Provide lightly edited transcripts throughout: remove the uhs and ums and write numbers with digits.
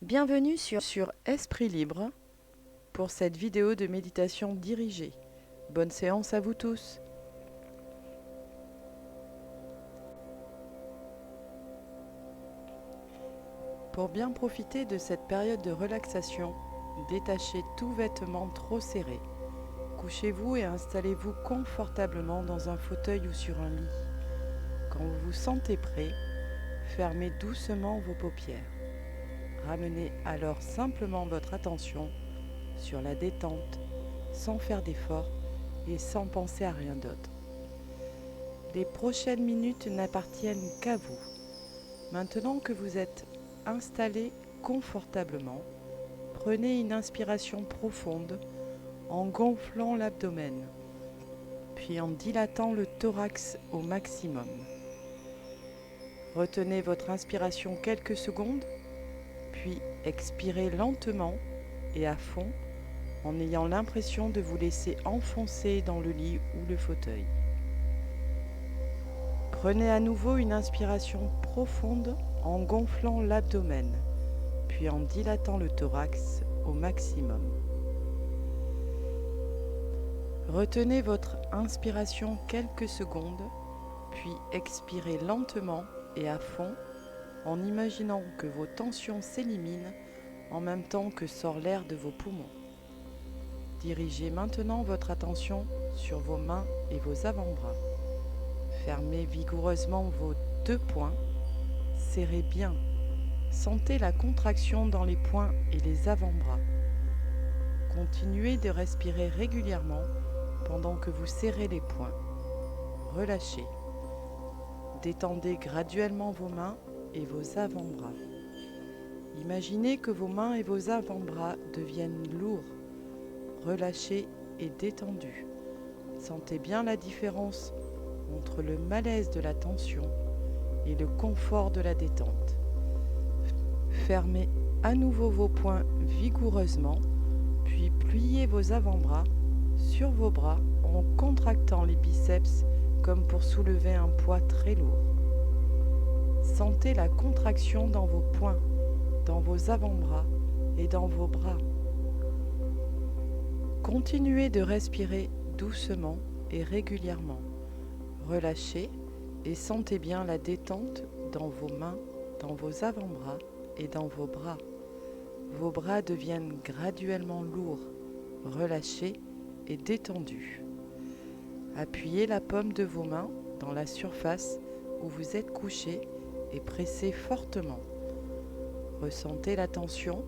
Bienvenue sur Esprit Libre pour cette vidéo de méditation dirigée. Bonne séance à vous tous. Pour bien profiter de cette période de relaxation, détachez tout vêtement trop serré. Couchez-vous et installez-vous confortablement dans un fauteuil ou sur un lit. Quand vous vous sentez prêt, fermez doucement vos paupières. Ramenez alors simplement votre attention sur la détente, sans faire d'effort et sans penser à rien d'autre. Les prochaines minutes n'appartiennent qu'à vous. Maintenant que vous êtes installé confortablement, prenez une inspiration profonde en gonflant l'abdomen, puis en dilatant le thorax au maximum. Retenez votre inspiration quelques secondes, puis expirez lentement et à fond en ayant l'impression de vous laisser enfoncer dans le lit ou le fauteuil. Prenez à nouveau une inspiration profonde en gonflant l'abdomen, puis en dilatant le thorax au maximum. Retenez votre inspiration quelques secondes, puis expirez lentement et à fond en imaginant que vos tensions s'éliminent en même temps que sort l'air de vos poumons. Dirigez maintenant votre attention sur vos mains et vos avant-bras. Fermez vigoureusement vos deux poings, serrez bien. Sentez la contraction dans les poings et les avant-bras. Continuez de respirer régulièrement pendant que vous serrez les poings. Relâchez. Détendez graduellement vos mains et vos avant-bras. Imaginez que vos mains et vos avant-bras deviennent lourds, relâchés et détendus. Sentez bien la différence entre le malaise de la tension et le confort de la détente. Fermez à nouveau vos poings vigoureusement, puis pliez vos avant-bras sur vos bras en contractant les biceps comme pour soulever un poids très lourd. Sentez la contraction dans vos poings, dans vos avant-bras et dans vos bras. Continuez de respirer doucement et régulièrement. Relâchez et sentez bien la détente dans vos mains, dans vos avant-bras et dans vos bras. Vos bras deviennent graduellement lourds, relâchés et détendus. Appuyez la paume de vos mains dans la surface où vous êtes couché et pressez fortement. Ressentez la tension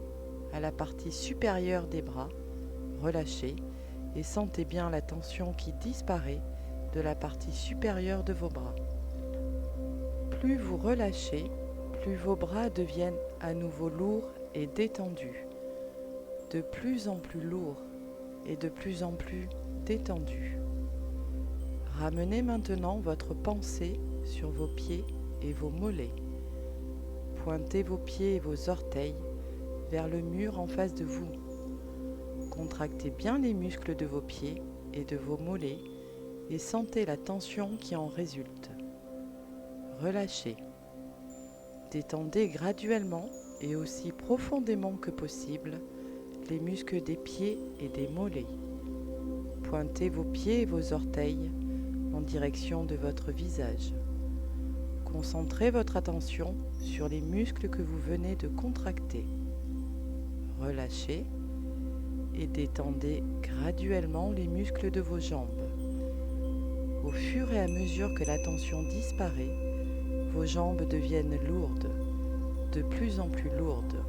à la partie supérieure des bras, relâchez et sentez bien la tension qui disparaît de la partie supérieure de vos bras. Plus vous relâchez, plus vos bras deviennent à nouveau lourds et détendus, de plus en plus lourds et de plus en plus détendus. Ramenez maintenant votre pensée sur vos pieds et vos mollets. Pointez vos pieds et vos orteils vers le mur en face de vous. Contractez bien les muscles de vos pieds et de vos mollets et sentez la tension qui en résulte. Relâchez. Détendez graduellement et aussi profondément que possible les muscles des pieds et des mollets. Pointez vos pieds et vos orteils en direction de votre visage. Concentrez votre attention sur les muscles que vous venez de contracter. Relâchez et détendez graduellement les muscles de vos jambes. Au fur et à mesure que la tension disparaît, vos jambes deviennent lourdes, de plus en plus lourdes.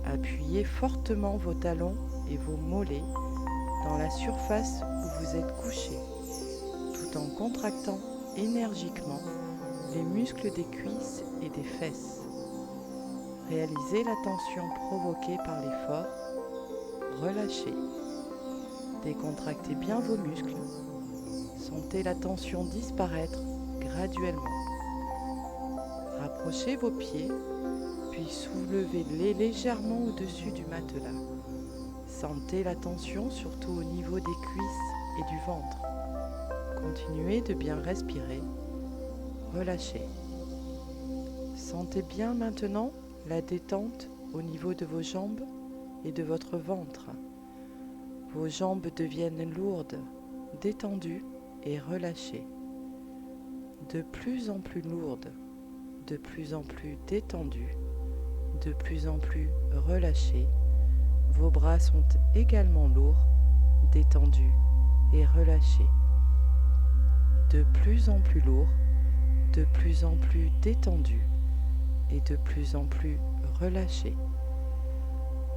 Appuyez fortement vos talons et vos mollets dans la surface où vous êtes couché, tout en contractant énergiquement les muscles des cuisses et des fesses. Réalisez la tension provoquée par l'effort. Relâchez. Décontractez bien vos muscles. Sentez la tension disparaître graduellement. Rapprochez vos pieds, puis soulevez-les légèrement au-dessus du matelas. Sentez la tension surtout au niveau des cuisses et du ventre. Continuez de bien respirer. Relâchez. Sentez bien maintenant la détente au niveau de vos jambes et de votre ventre. Vos jambes deviennent lourdes, détendues et relâchées. De plus en plus lourdes, de plus en plus détendues, de plus en plus relâchées. Vos bras sont également lourds, détendus et relâchés. De plus en plus lourds, de plus en plus détendus et de plus en plus relâchés.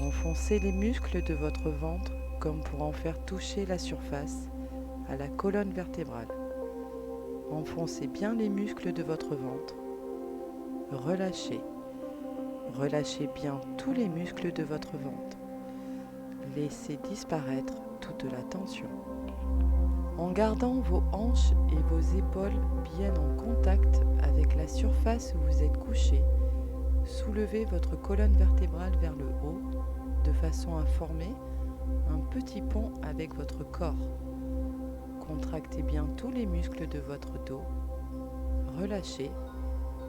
Enfoncez les muscles de votre ventre comme pour en faire toucher la surface à la colonne vertébrale. Enfoncez bien les muscles de votre ventre. Relâchez. Relâchez bien tous les muscles de votre ventre. Laissez disparaître toute la tension. En gardant vos hanches et vos épaules bien en contact avec la surface où vous êtes couché, soulevez votre colonne vertébrale vers le haut de façon à former un petit pont avec votre corps. Contractez bien tous les muscles de votre dos. Relâchez,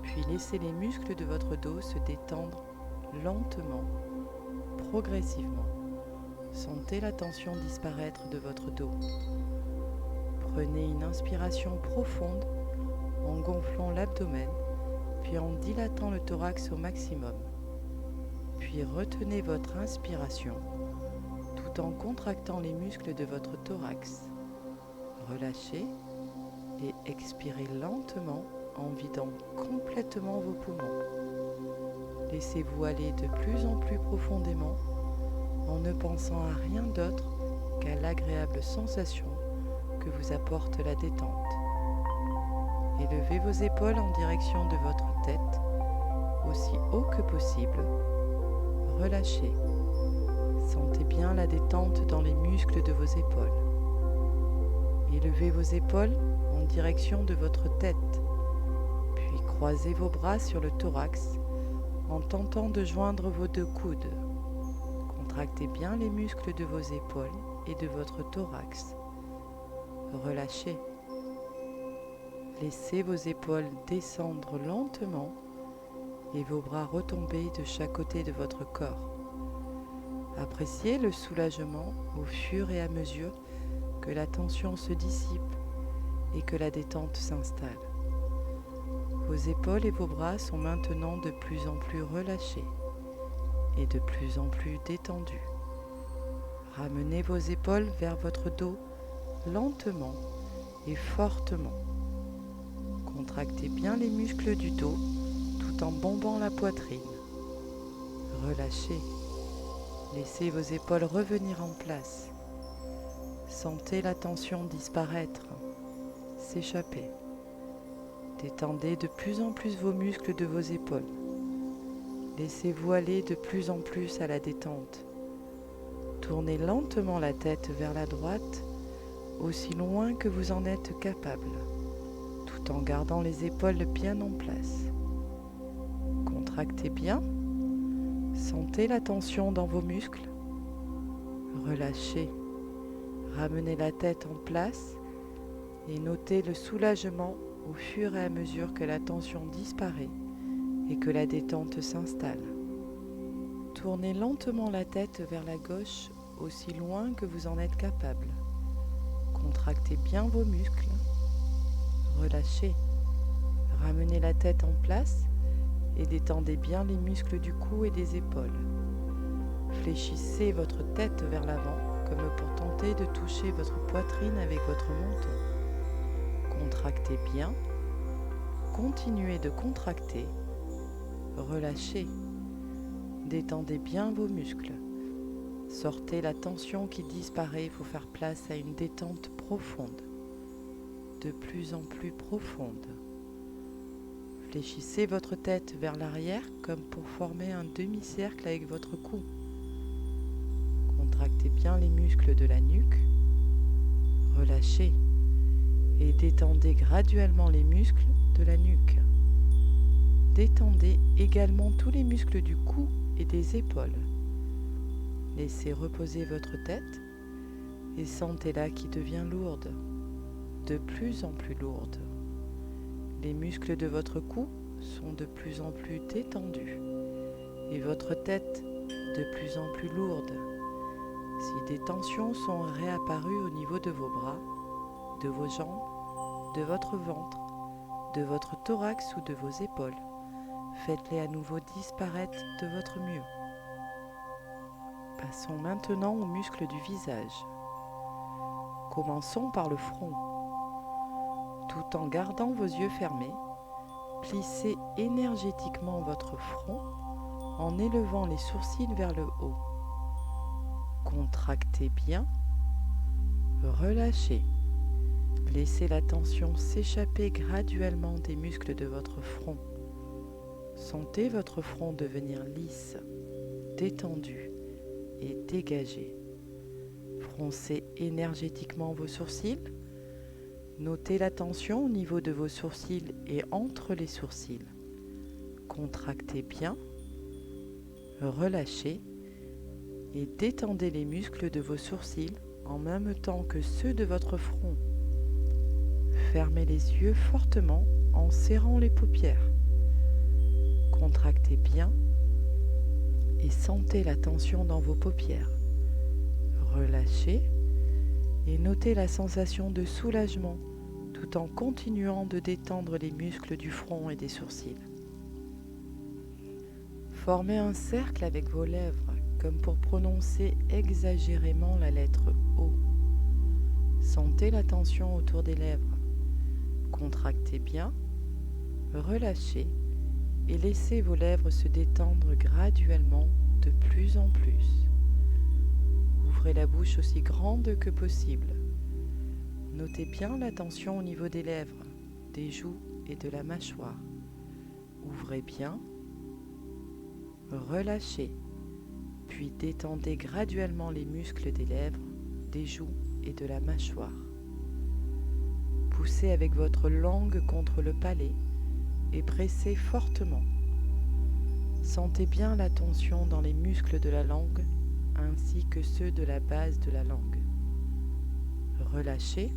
puis laissez les muscles de votre dos se détendre lentement, progressivement. Sentez la tension disparaître de votre dos. Prenez une inspiration profonde en gonflant l'abdomen, puis en dilatant le thorax au maximum. Puis retenez votre inspiration tout en contractant les muscles de votre thorax. Relâchez et expirez lentement en vidant complètement vos poumons. Laissez-vous aller de plus en plus profondément en ne pensant à rien d'autre qu'à l'agréable sensation que vous apporte la détente. Élevez vos épaules en direction de votre tête, aussi haut que possible. Relâchez. Sentez bien la détente dans les muscles de vos épaules. Élevez vos épaules en direction de votre tête, puis croisez vos bras sur le thorax en tentant de joindre vos deux coudes. Contractez bien les muscles de vos épaules et de votre thorax. Relâchez. Laissez vos épaules descendre lentement et vos bras retomber de chaque côté de votre corps. Appréciez le soulagement au fur et à mesure que la tension se dissipe et que la détente s'installe. Vos épaules et vos bras sont maintenant de plus en plus relâchés et de plus en plus détendus. Ramenez vos épaules vers votre dos lentement et fortement. Contractez bien les muscles du dos tout en bombant la poitrine. Relâchez. Laissez vos épaules revenir en place. Sentez la tension disparaître, s'échapper. Détendez de plus en plus vos muscles de vos épaules. Laissez-vous aller de plus en plus à la détente. Tournez lentement la tête vers la droite, aussi loin que vous en êtes capable, tout en gardant les épaules bien en place. Contractez bien. Sentez la tension dans vos muscles. Relâchez. Ramenez la tête en place et notez le soulagement au fur et à mesure que la tension disparaît et que la détente s'installe. Tournez lentement la tête vers la gauche aussi loin que vous en êtes capable. Contractez bien vos muscles. Relâchez. Ramenez la tête en place et détendez bien les muscles du cou et des épaules. Fléchissez votre tête vers l'avant comme pour tenter de toucher votre poitrine avec votre menton. Contractez bien. Continuez de contracter. Relâchez. Détendez bien vos muscles. Sortez la tension qui disparaît pour faire place à une détente profonde, de plus en plus profonde. Fléchissez votre tête vers l'arrière comme pour former un demi-cercle avec votre cou. Contractez bien les muscles de la nuque. Relâchez et détendez graduellement les muscles de la nuque. Détendez également tous les muscles du cou et des épaules. Laissez reposer votre tête et sentez-la qui devient lourde, de plus en plus lourde. Les muscles de votre cou sont de plus en plus détendus et votre tête de plus en plus lourde. Si des tensions sont réapparues au niveau de vos bras, de vos jambes, de votre ventre, de votre thorax ou de vos épaules, faites-les à nouveau disparaître de votre mieux. Passons maintenant aux muscles du visage. Commençons par le front. Tout en gardant vos yeux fermés, plissez énergétiquement votre front en élevant les sourcils vers le haut. Contractez bien, relâchez. Laissez la tension s'échapper graduellement des muscles de votre front. Sentez votre front devenir lisse, détendu et dégagé. Froncez énergétiquement vos sourcils. Notez la tension au niveau de vos sourcils et entre les sourcils. Contractez bien, relâchez et détendez les muscles de vos sourcils en même temps que ceux de votre front. Fermez les yeux fortement en serrant les paupières. Contractez bien et sentez la tension dans vos paupières. Relâchez et notez la sensation de soulagement tout en continuant de détendre les muscles du front et des sourcils. Formez un cercle avec vos lèvres comme pour prononcer exagérément la lettre O. Sentez la tension autour des lèvres. Contractez bien, relâchez et laissez vos lèvres se détendre graduellement de plus en plus. Ouvrez la bouche aussi grande que possible. Notez bien la tension au niveau des lèvres, des joues et de la mâchoire. Ouvrez bien, relâchez, puis détendez graduellement les muscles des lèvres, des joues et de la mâchoire. Poussez avec votre langue contre le palais et pressez fortement. Sentez bien la tension dans les muscles de la langue ainsi que ceux de la base de la langue. Relâchez.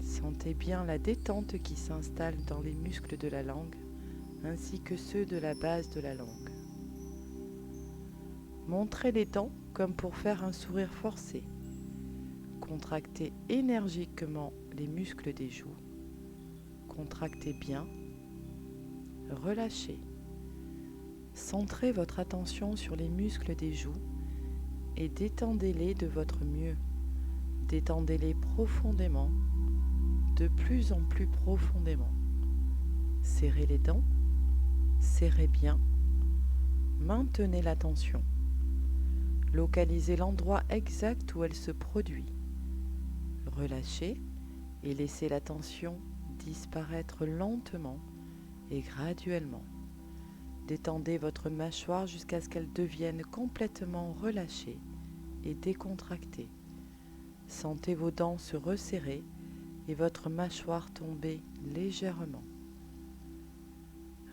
Sentez bien la détente qui s'installe dans les muscles de la langue ainsi que ceux de la base de la langue. Montrez les dents comme pour faire un sourire forcé. Contractez énergiquement les muscles des joues. Contractez bien. Relâchez. Centrez votre attention sur les muscles des joues et détendez-les de votre mieux. Détendez-les profondément, de plus en plus profondément. Serrez les dents, serrez bien, maintenez la tension. Localisez l'endroit exact où elle se produit. Relâchez et laissez la tension disparaître lentement et graduellement. Détendez votre mâchoire jusqu'à ce qu'elle devienne complètement relâchée et décontractée. Sentez vos dents se resserrer et votre mâchoire tomber légèrement.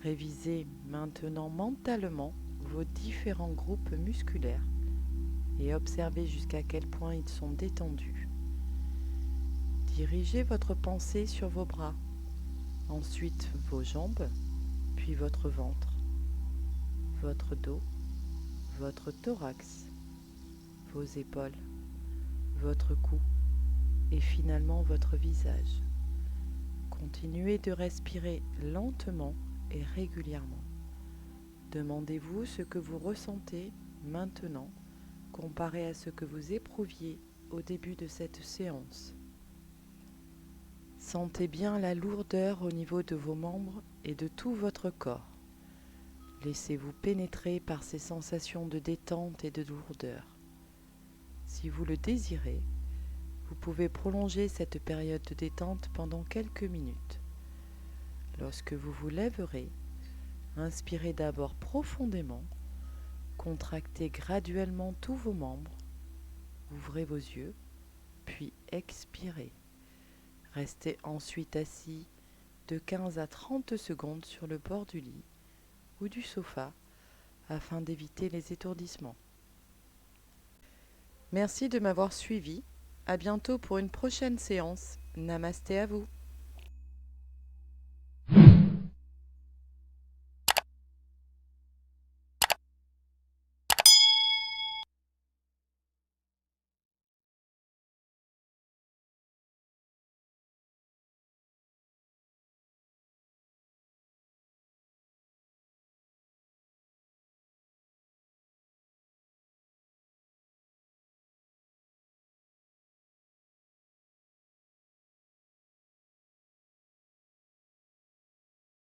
Révisez maintenant mentalement vos différents groupes musculaires et observez jusqu'à quel point ils sont détendus. Dirigez votre pensée sur vos bras, ensuite vos jambes, puis votre ventre, votre dos, votre thorax, vos épaules, votre cou et finalement votre visage. Continuez de respirer lentement et régulièrement. Demandez-vous ce que vous ressentez maintenant comparé à ce que vous éprouviez au début de cette séance. Sentez bien la lourdeur au niveau de vos membres et de tout votre corps. Laissez-vous pénétrer par ces sensations de détente et de lourdeur. Si vous le désirez, vous pouvez prolonger cette période de détente pendant quelques minutes. Lorsque vous vous lèverez, inspirez d'abord profondément, contractez graduellement tous vos membres, ouvrez vos yeux, puis expirez. Restez ensuite assis de 15 à 30 secondes sur le bord du lit ou du sofa afin d'éviter les étourdissements. Merci de m'avoir suivi. À bientôt pour une prochaine séance. Namasté à vous.